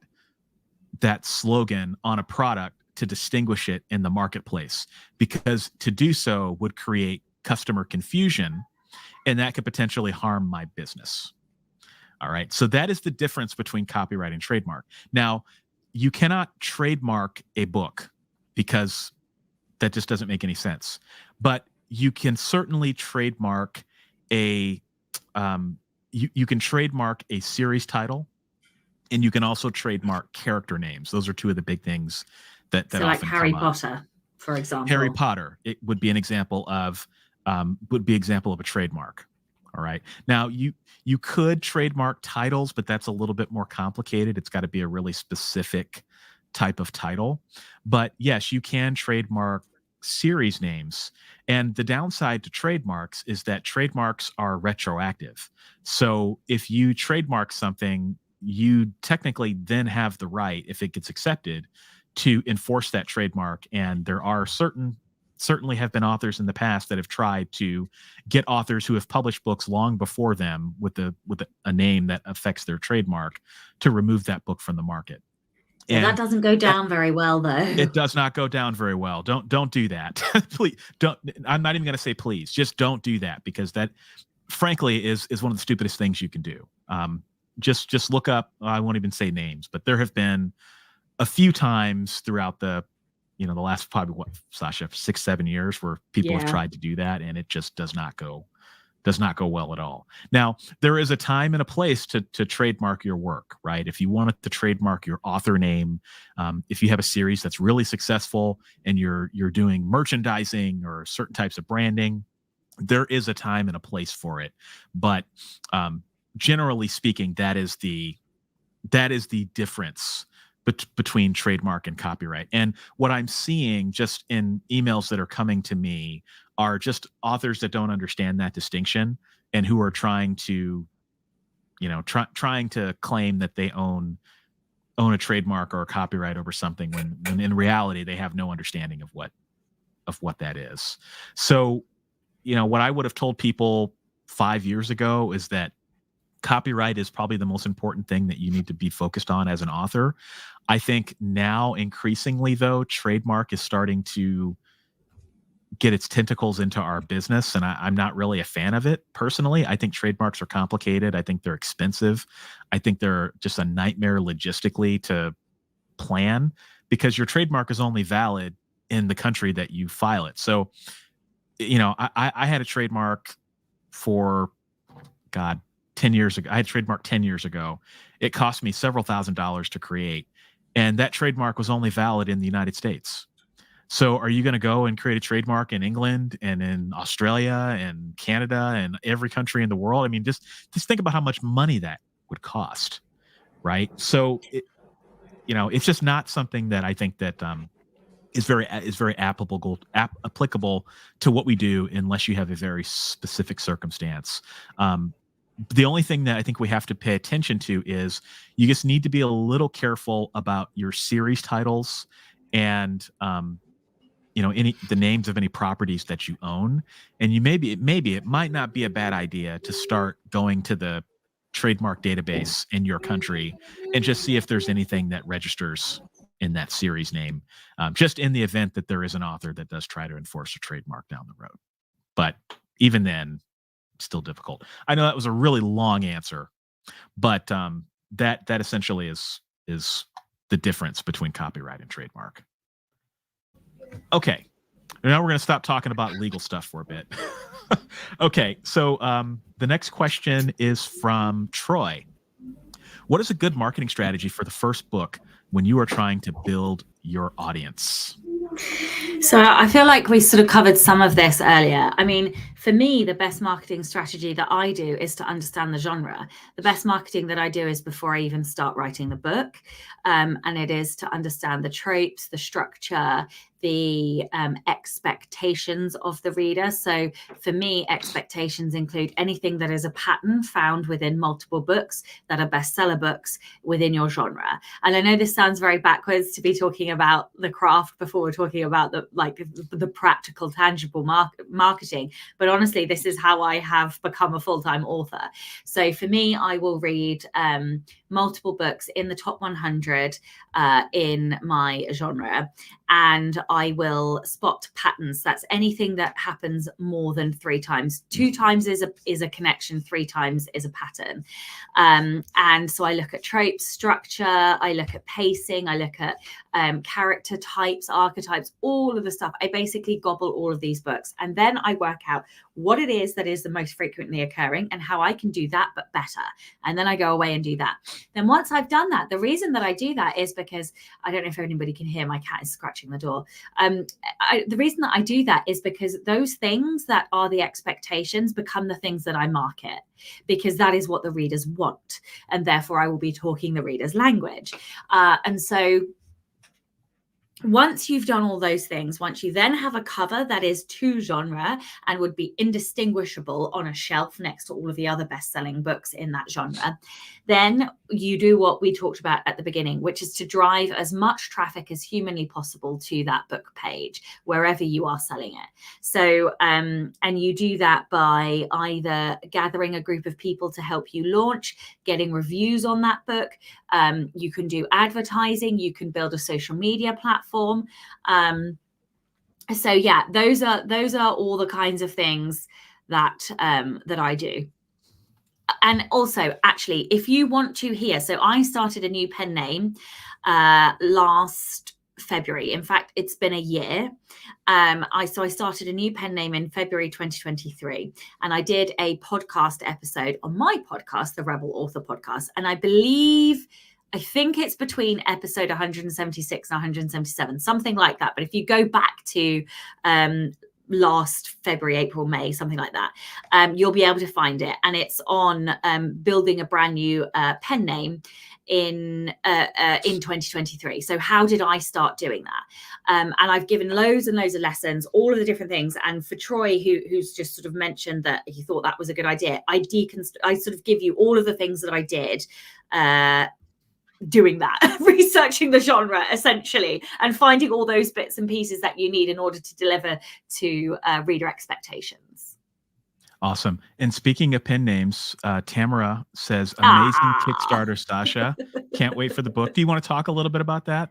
Speaker 1: slogan on a product to distinguish it in the marketplace, because to do so would create customer confusion, and that could potentially harm my business. All right. So that is the difference between copyright and trademark. Now, you cannot trademark a book because that just doesn't make any sense. But you can certainly trademark you can trademark a series title, and you can also trademark character names. Those are two of the big things that
Speaker 2: so
Speaker 1: often
Speaker 2: like Harry
Speaker 1: come up.
Speaker 2: Potter, for example.
Speaker 1: Harry Potter, it would be an example of a trademark. All right. Now you could trademark titles, but that's a little bit more complicated. It's got to be a really specific type of title. But yes, you can trademark series names. And the downside to trademarks is that trademarks are retroactive. So if you trademark something, you technically then have the right, if it gets accepted, to enforce that trademark. And there are certainly have been authors in the past that have tried to get authors who have published books long before them with a name that affects their trademark to remove that book from the market.
Speaker 2: And that doesn't go down very well, though.
Speaker 1: It does not go down very well. Don't do that. Please don't. I'm not even going to say please. Just don't do that, because that, frankly, is one of the stupidest things you can do. Just look up. I won't even say names, but there have been a few times throughout the last probably Sacha, 6-7 years where people have tried to do that, and it just does not go well at all. Now, there is a time and a place to trademark your work, right? If you wanted to trademark your author name, if you have a series that's really successful and you're doing merchandising or certain types of branding, there is a time and a place for it. But generally speaking, that is the difference between trademark and copyright. And what I'm seeing just in emails that are coming to me are just authors that don't understand that distinction and who are trying to, trying to claim that they own a trademark or a copyright over something when in reality they have no understanding of what that is. So, what I would have told people 5 years ago is that copyright is probably the most important thing that you need to be focused on as an author. I think now increasingly, though, trademark is starting to get its tentacles into our business, and I'm not really a fan of it personally. I think trademarks are complicated. I think they're expensive. I think they're just a nightmare logistically to plan, because your trademark is only valid in the country that you file it. So, I had a trademark for, God, 10 years ago. I had trademark 10 years ago. It cost me several $1,000s to create, and that trademark was only valid in the United States. So are you going to go and create a trademark in England and in Australia and Canada and every country in the world? I mean, just think about how much money that would cost, right? So it's just not something that I think that is very applicable to what we do, unless you have a very specific circumstance. The only thing that I think we have to pay attention to is you just need to be a little careful about your series titles and the names of any properties that you own. And it might not be a bad idea to start going to the trademark database in your country and just see if there's anything that registers in that series name, just in the event that there is an author that does try to enforce a trademark down the road. But even then, still difficult. I know that was a really long answer, but that essentially is the difference between copyright and trademark. Okay, now we're going to stop talking about legal stuff for a bit. Okay, so the next question is from Troy. What is a good marketing strategy for the first book when you are trying to build your audience?
Speaker 2: So I feel like we sort of covered some of this earlier. I mean, for me, the best marketing strategy that I do is to understand the genre. The best marketing that I do is before I even start writing the book. And it is to understand the tropes, the structure, the expectations of the reader. So for me, expectations include anything that is a pattern found within multiple books that are bestseller books within your genre. And I know this sounds very backwards to be talking about the craft before we're talking about the practical, tangible marketing. But honestly, this is how I have become a full-time author. So for me, I will read multiple books in the top 100 in my genre, and I will spot patterns. That's anything that happens more than 3 times. 2 times is a connection, 3 times is a pattern. And so I look at tropes, structure, I look at pacing, I look at character types, archetypes, all of the stuff. I basically gobble all of these books, and then I work out what it is that is the most frequently occurring and how I can do that but better. And then I go away and do that. Then once I've done that, the reason that I do that is because I don't know if anybody can hear, my cat is scratching the door. The reason that I do that is because those things that are the expectations become the things that I market, because that is what the readers want, and therefore I will be talking the reader's language. And so once you've done all those things, once you then have a cover that is to genre and would be indistinguishable on a shelf next to all of the other best-selling books in that genre, then you do what we talked about at the beginning, which is to drive as much traffic as humanly possible to that book page, wherever you are selling it. So, and you do that by either gathering a group of people to help you launch, getting reviews on that book. You can do advertising, you can build a social media platform. So yeah, those are all the kinds of things that that I do. And also, actually, if you want to hear, so I started a new pen name last February. In fact, it's been a year. I started a new pen name in February 2023, and I did a podcast episode on my podcast, the Rebel Author Podcast. And I think it's between episode 176 and 177, something like that. But if you go back to last February, April, May, something like that, you'll be able to find it. And it's on building a brand new pen name in 2023. So how did I start doing that? And I've given loads and loads of lessons, all of the different things. And for Troy, who's just sort of mentioned that he thought that was a good idea, I sort of give you all of the things that I did doing that, researching the genre essentially, and finding all those bits and pieces that you need in order to deliver to reader expectations.
Speaker 1: Awesome. And speaking of pen names, Tamara says, amazing Kickstarter, Sacha. Can't wait for the book. Do you want to talk a little bit about that?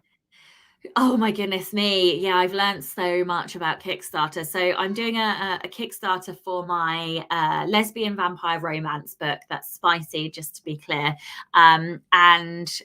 Speaker 2: Oh my goodness me. Yeah, I've learned so much about Kickstarter. So I'm doing a Kickstarter for my lesbian vampire romance book. That's spicy, just to be clear. And it's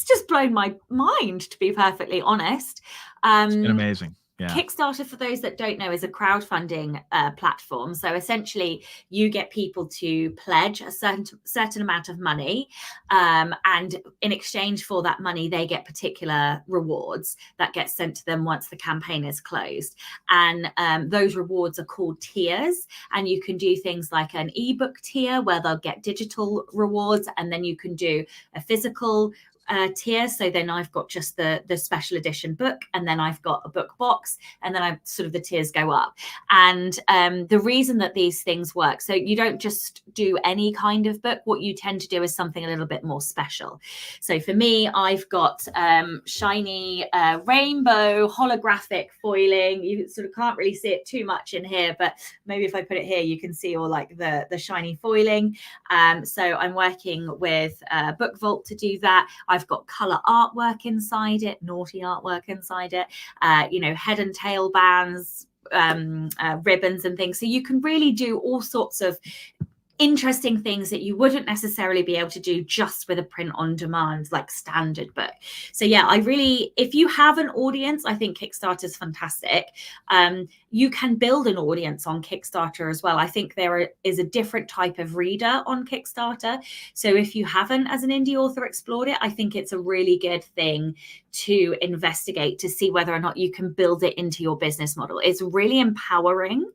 Speaker 2: just blown my mind, to be perfectly honest.
Speaker 1: It's been amazing. Yeah.
Speaker 2: Kickstarter, for those that don't know, is a crowdfunding platform. So essentially, you get people to pledge a certain amount of money, and in exchange for that money, they get particular rewards that get sent to them once the campaign is closed. And those rewards are called tiers. And you can do things like an ebook tier where they'll get digital rewards, and then you can do a physical tier. So then I've got just the special edition book, and then I've got a book box, and then I sort of the tiers go up. And the reason that these things work, so you don't just do any kind of book. What you tend to do is something a little bit more special. So for me, I've got shiny rainbow holographic foiling. You sort of can't really see it too much in here, but maybe if I put it here, you can see all like the shiny foiling. So I'm working with Book Vault to do that. I've got color artwork inside it, naughty artwork inside it, head and tail bands, ribbons and things. So you can really do all sorts of interesting things that you wouldn't necessarily be able to do just with a print on demand, like standard book. So yeah, if you have an audience, I think Kickstarter is fantastic. You can build an audience on Kickstarter as well. I think there is a different type of reader on Kickstarter. So if you haven't, as an indie author, explored it, I think it's a really good thing to investigate to see whether or not you can build it into your business model. It's really empowering.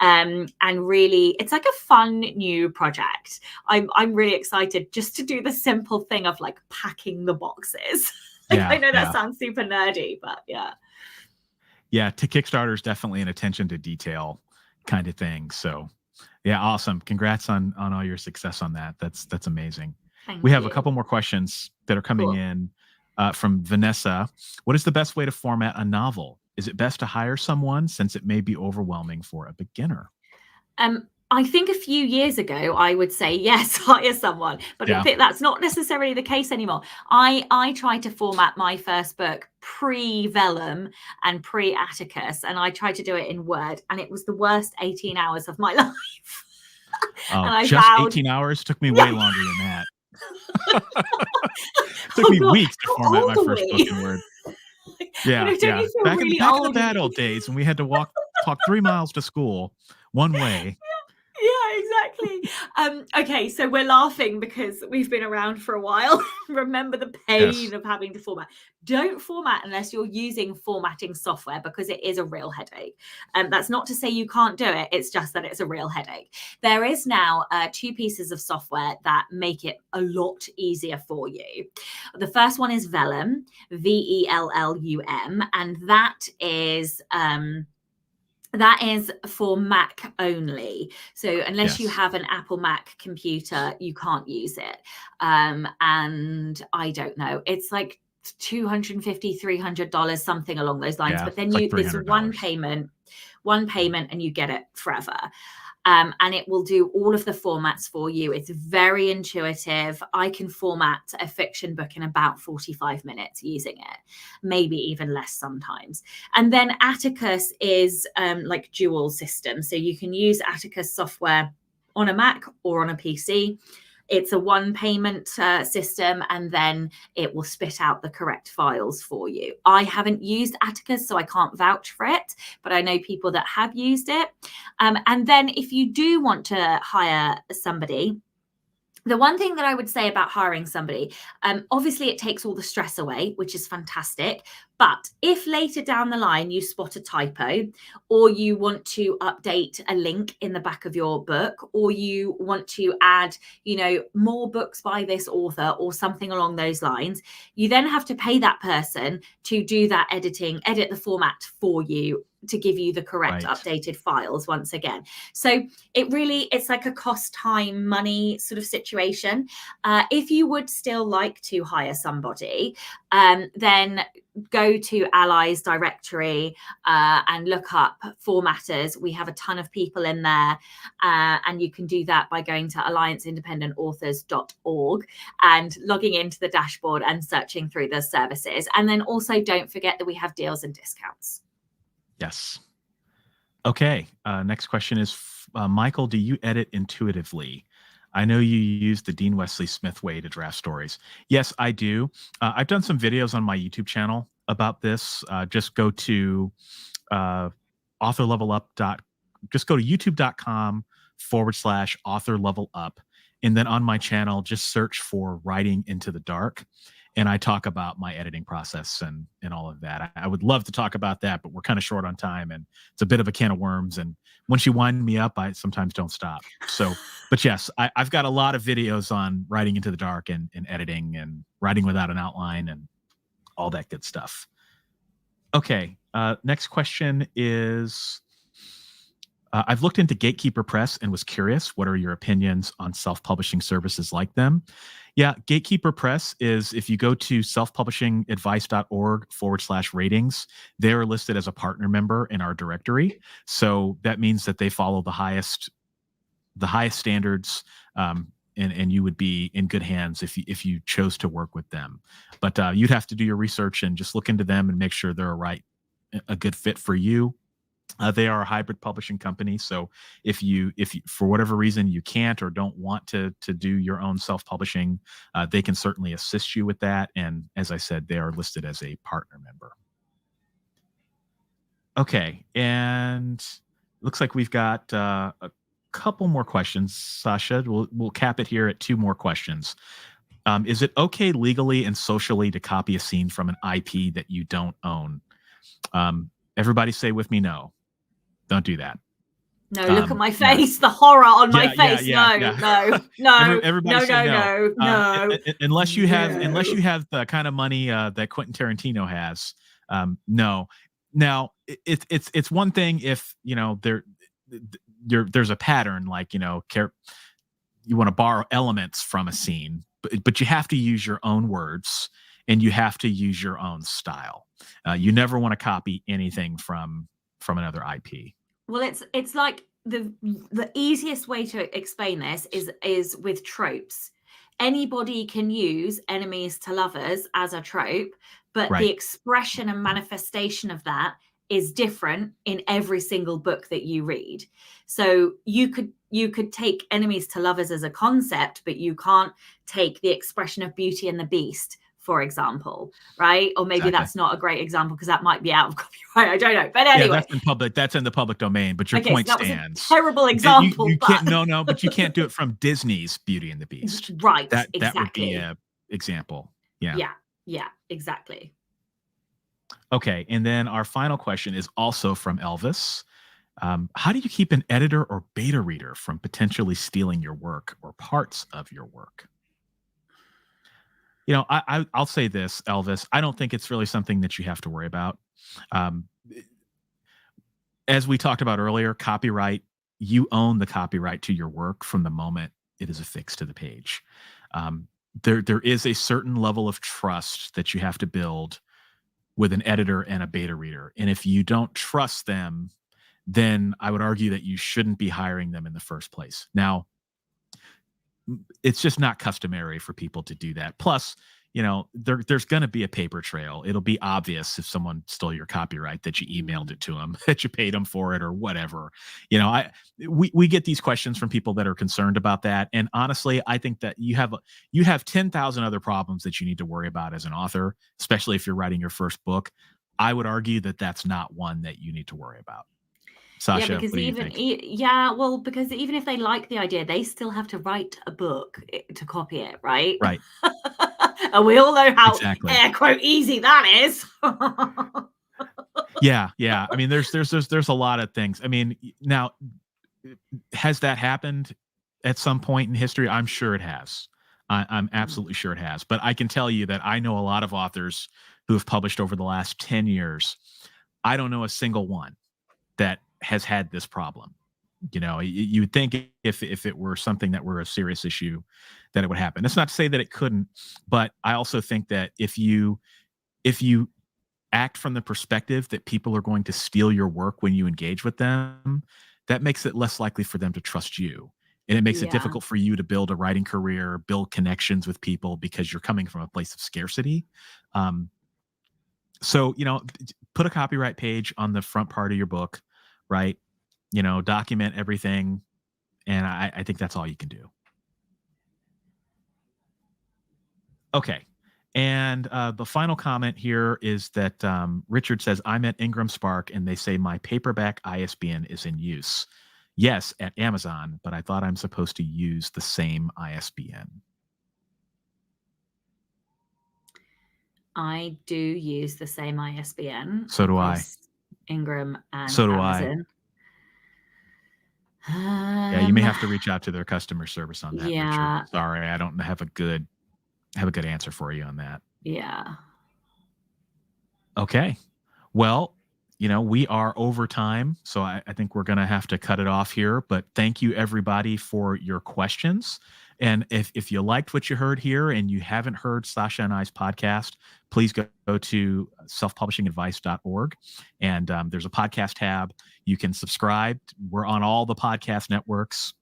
Speaker 2: And really, it's like a fun new project. I'm really excited just to do the simple thing of like packing the boxes.
Speaker 1: Yeah,
Speaker 2: I know that sounds super nerdy, but yeah.
Speaker 1: Yeah, to Kickstarter is definitely an attention to detail kind of thing. So yeah, awesome. Congrats on all your success on that. That's amazing. We have a couple more questions that are coming in from Vanessa. What is the best way to format a novel? Is it best to hire someone since it may be overwhelming for a beginner?
Speaker 2: I think a few years ago, I would say, yes, hire someone, but I think that's not necessarily the case anymore. I tried to format my first book pre-Vellum and pre-Atticus, and I tried to do it in Word, and it was the worst 18 hours of my life.
Speaker 1: And just 18 hours? Took me way longer than that. Took me weeks to format my first book in Word. Yeah. Back in the bad old days when we had to walk 3 miles to school one way.
Speaker 2: Yeah, exactly. Okay, so we're laughing because we've been around for a while. Remember the pain of having to format. Don't format unless you're using formatting software, because it is a real headache. That's not to say you can't do it. It's just that it's a real headache. There is now 2 pieces of software that make it a lot easier for you. The first one is Vellum, Vellum, and that is for Mac only. So unless you have an Apple Mac computer, you can't use it. And I don't know, it's like $250, $300, something along those lines. But then it's one payment and you get it forever. And it will do all of the formats for you. It's very intuitive. I can format a fiction book in about 45 minutes using it, maybe even less sometimes. And then Atticus is like dual system. So you can use Atticus software on a Mac or on a PC. It's a one payment system, and then it will spit out the correct files for you. I haven't used Atticus, so I can't vouch for it, but I know people that have used it. And then if you do want to hire somebody, the one thing that I would say about hiring somebody, obviously it takes all the stress away, which is fantastic. But if later down the line you spot a typo, or you want to update a link in the back of your book, or you want to add, more books by this author or something along those lines, you then have to pay that person to do that editing, edit the format for you to give you the correct updated files once again. So it's like a cost, time, money sort of situation. If you would still like to hire somebody, then go to ALLi's directory and look up formatters. We have a ton of people in there, and you can do that by going to allianceindependentauthors.org and logging into the dashboard and searching through the services. And then also don't forget that we have deals and discounts.
Speaker 1: Yes. Okay. Next question is, Michael, do you edit intuitively? I know you use the Dean Wesley Smith way to draft stories. Yes, I do. I've done some videos on my YouTube channel about this. Just go to authorlevelup. Just go to youtube.com/authorlevelup. And then on my channel, just search for Writing into the Dark. And I talk about my editing process and all of that. I would love to talk about that, but we're kind of short on time, and it's a bit of a can of worms. And once you wind me up, I sometimes don't stop. So, but yes, I've got a lot of videos on writing into the dark and editing and writing without an outline and all that good stuff. Okay. Next question is, I've looked into Gatekeeper Press and was curious, what are your opinions on self-publishing services like them? Yeah, Gatekeeper Press is, if you go to selfpublishingadvice.org/ratings, they're listed as a partner member in our directory. So that means that they follow the highest standards, and you would be in good hands if you chose to work with them. But you'd have to do your research and just look into them and make sure they're a good fit for you. They are a hybrid publishing company, so if you for whatever reason you can't or don't want to do your own self-publishing, they can certainly assist you with that. And as I said, they are listed as a partner member. Okay, and looks like we've got a couple more questions. Sacha, we'll cap it here at 2 more questions. Is it okay legally and socially to copy a scene from an IP that you don't own? Everybody say with me, no. Don't do that.
Speaker 2: No, look at my face, the horror on my face. No.
Speaker 1: Everybody say no. Unless you have the kind of money that Quentin Tarantino has. No. Now, it's one thing if, there's a pattern, like, you want to borrow elements from a scene, but you have to use your own words and you have to use your own style. You never want to copy anything from another IP.
Speaker 2: Well, it's like the easiest way to explain this is with tropes. Anybody can use enemies to lovers as a trope, but the expression and manifestation of that is different in every single book that you read. So you could take enemies to lovers as a concept, but you can't take the expression of Beauty and the Beast, for example, right? Or maybe that's not a great example because that might be out of copyright. I don't know. But anyway,
Speaker 1: that's in the public domain. But your point stands.
Speaker 2: A terrible example.
Speaker 1: You can't. No. But you can't do it from Disney's Beauty and the Beast.
Speaker 2: Right.
Speaker 1: That would be an example. Yeah.
Speaker 2: Yeah. Exactly.
Speaker 1: Okay, and then our final question is also from Elvis. How do you keep an editor or beta reader from potentially stealing your work or parts of your work? I'll say this, Elvis. I don't think it's really something that you have to worry about. As we talked about earlier, copyright, you own the copyright to your work from the moment it is affixed to the page. There is a certain level of trust that you have to build with an editor and a beta reader. And if you don't trust them, then I would argue that you shouldn't be hiring them in the first place. Now, it's just not customary for people to do that. Plus, there's going to be a paper trail. It'll be obvious if someone stole your copyright that you emailed it to them, that you paid them for it or whatever. We get these questions from people that are concerned about that. And honestly, I think that you have 10,000 other problems that you need to worry about as an author, especially if you're writing your first book. I would argue that that's not one that you need to worry about. Sacha,
Speaker 2: because even if they like the idea, they still have to write a book to copy it, right?
Speaker 1: Right.
Speaker 2: And we all know how air quote easy that is.
Speaker 1: Yeah. I mean, there's a lot of things. I mean, now, has that happened at some point in history? I'm sure it has. I'm absolutely sure it has. But I can tell you that I know a lot of authors who have published over the last 10 years. I don't know a single one that has had this problem. You know, you would think if it were something that were a serious issue, that it would happen. That's not to say that it couldn't, but I also think that if you act from the perspective that people are going to steal your work when you engage with them, that makes it less likely for them to trust you. And it makes it difficult for you to build a writing career, build connections with people, because you're coming from a place of scarcity. So, you know, put a copyright page on the front part of your book, right? You know, document everything. And I think that's all you can do. Okay. And the final comment here is that Richard says, I'm at Ingram Spark and they say my paperback ISBN is in use. Yes, at Amazon, but I thought I'm supposed to use the same ISBN.
Speaker 2: I do use the same ISBN.
Speaker 1: So do I.
Speaker 2: Ingram and
Speaker 1: so do
Speaker 2: Amazon.
Speaker 1: Yeah, you may have to reach out to their customer service on that,
Speaker 2: yeah.
Speaker 1: Richard. Sorry, I don't have a good answer for you on that.
Speaker 2: Yeah.
Speaker 1: Okay. Well, you know, we are over time, so I think we're going to have to cut it off here. But thank you, everybody, for your questions. And if you liked what you heard here and you haven't heard Sacha and I's podcast, please go to selfpublishingadvice.org. And there's a podcast tab. You can subscribe. We're on all the podcast networks.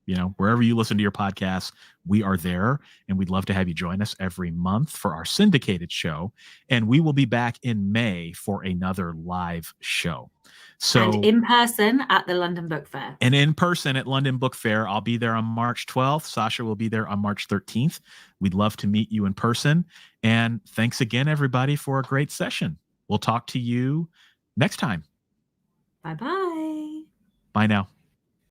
Speaker 1: You know, wherever you listen to your podcasts, we are there. And we'd love to have you join us every month for our syndicated show. And we will be back in May for another live show. So,
Speaker 2: and in person at the London Book Fair.
Speaker 1: And in person at London Book Fair. I'll be there on March 12th. Sacha will be there on March 13th. We'd love to meet you in person. And thanks again, everybody, for a great session. We'll talk to you next time.
Speaker 2: Bye-bye.
Speaker 1: Bye now.